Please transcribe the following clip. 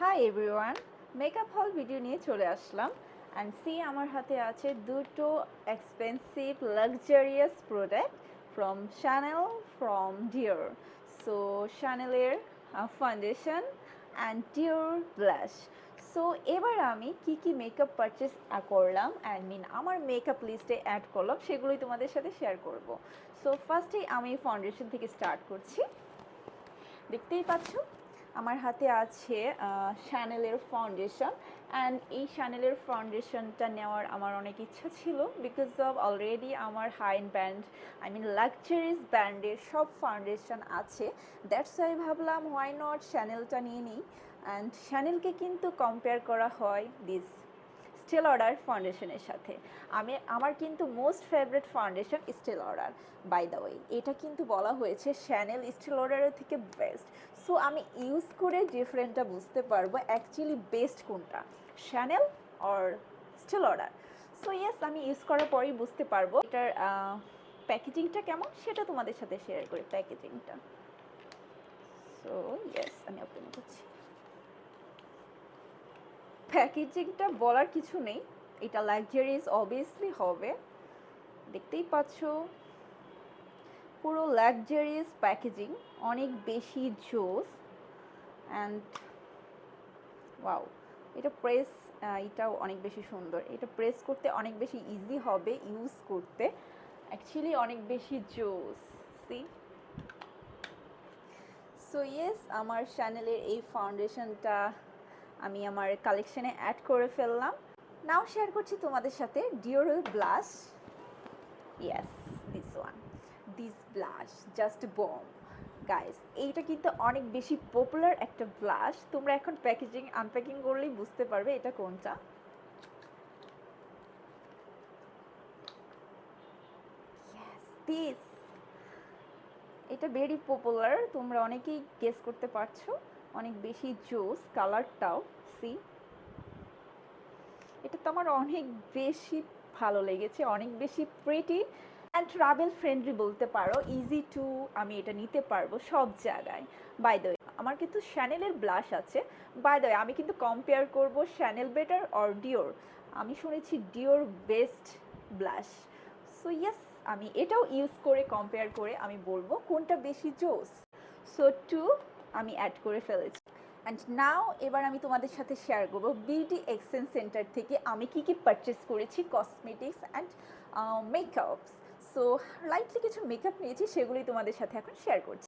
High everyone, makeup হল video নিয়ে চলে আসলাম অ্যান্ড সি আমার হাতে আছে দুটো expensive luxurious product from Chanel from Dior. So শ্যানেলের foundation and Dior blush. So এবার আমি কি কি মেকআপ পারচেস করলাম আমার মেকআপ লিস্টে অ্যাড করলাম সেগুলোই তোমাদের সাথে শেয়ার করব। সো ফার্স্টেই আমি ফাউন্ডেশন থেকে স্টার্ট করছি। দেখতেই পাচ্ছ আমার হাতে আছে শ্যানেলের ফাউন্ডেশন অ্যান্ড এই শ্যানেলের ফাউন্ডেশনটা নেওয়ার আমার অনেক ইচ্ছা ছিল বিকজ অফ অলরেডি আমার হাই ব্র্যান্ড লাক্সারিস ব্র্যান্ডের সব ফাউন্ডেশন আছে। দ্যাটস ওয়াই ভাবলাম হোয়াই নট শ্যানেলটা নিয়ে নিই। অ্যান্ড শ্যানেলকে কিন্তু কম্পেয়ার করা হয় দিস স্টিল অর্ডার ফাউন্ডেশনের সাথে। আমার কিন্তু most favourite foundation Estée Lauder. By the way এটা কিন্তু বলা হয়েছে শ্যানেল স্টিল অর্ডারের থেকে বেস্ট। সো আমি ইউজ করে ডিফারেন্টটা বুঝতে পারবো অ্যাকচুয়ালি বেস্ট কোনটা, Chanel or Estée Lauder. So yes, আমি ইউজ করার পরেই বুঝতে পারবো এটার প্যাকেজিংটা কেমন সেটা তোমাদের সাথে শেয়ার করি প্যাকেজিংটা। সো ইয়েস, আমি ওপেন করছি। প্যাকেজিংটা বলার কিছু নেই, এটা লাক্সারিয়াস অবভিয়াসলি হবে। দেখতেই পাচ্ছ পুরো লাক্সারিয়াস প্যাকেজিং, অনেক বেশি জোস অ্যান্ড ওয়াও। এটা প্রেস, এটাও অনেক বেশি সুন্দর। এটা প্রেস করতে অনেক বেশি ইজি হবে ইউজ করতে, অ্যাকচুয়ালি অনেক বেশি জোস। সি সো ইয়েস, আমার শ্যানেলের এই ফাউন্ডেশনটা আমি আমার কালেকশনে অ্যাড করে ফেললাম। নাও শেয়ার করছি তোমাদের সাথে Dior blush. Yes, this blush just bomb guys. এইটা কিন্তু অনেক বেশি পপুলার একটা ব্লাশ। তোমরা এখন প্যাকেজিং আনপ্যাকিং করলেই বুঝতে পারবে এটা কোনটা। ইয়েস, দিস এটা ভেরি পপুলার, তোমরা অনেকেই গেস করতে পারছো। অনেক বেশি জোস কালারটাও। সি এটা তো আমার অনেক বেশি ভালো লেগেছে, অনেক বেশি প্রিটি অ্যান্ড ট্রাভেল ফ্রেন্ডলি বলতে পারো। ইজি টু, আমি এটা নিতে পারবো সব জায়গায়। বাই দ্য ওয়ে আমার কিন্তু শ্যানেলের ব্লাশ আছে। বাই দ্য ওয়ে আমি কিন্তু কম্পেয়ার করব শ্যানেল বেটার অর ডিওর। আমি শুনেছি ডিওর বেস্ট ব্লাশ। সো ইয়েস, আমি এটাও ইউজ করে কম্পেয়ার করে আমি বলবো কোনটা বেশি জোস। সো টু আমি অ্যাড করে ফেলেছি। অ্যান্ড নাও এবার আমি তোমাদের সাথে শেয়ার করবো বিউটি এক্সচেঞ্জ সেন্টার থেকে আমি কি কি পারচেস করেছি কসমেটিক্স অ্যান্ড মেকআপস। সো লাইটলি কিছু মেকআপ নিয়েছি, সেগুলোই তোমাদের সাথে এখন শেয়ার করছি।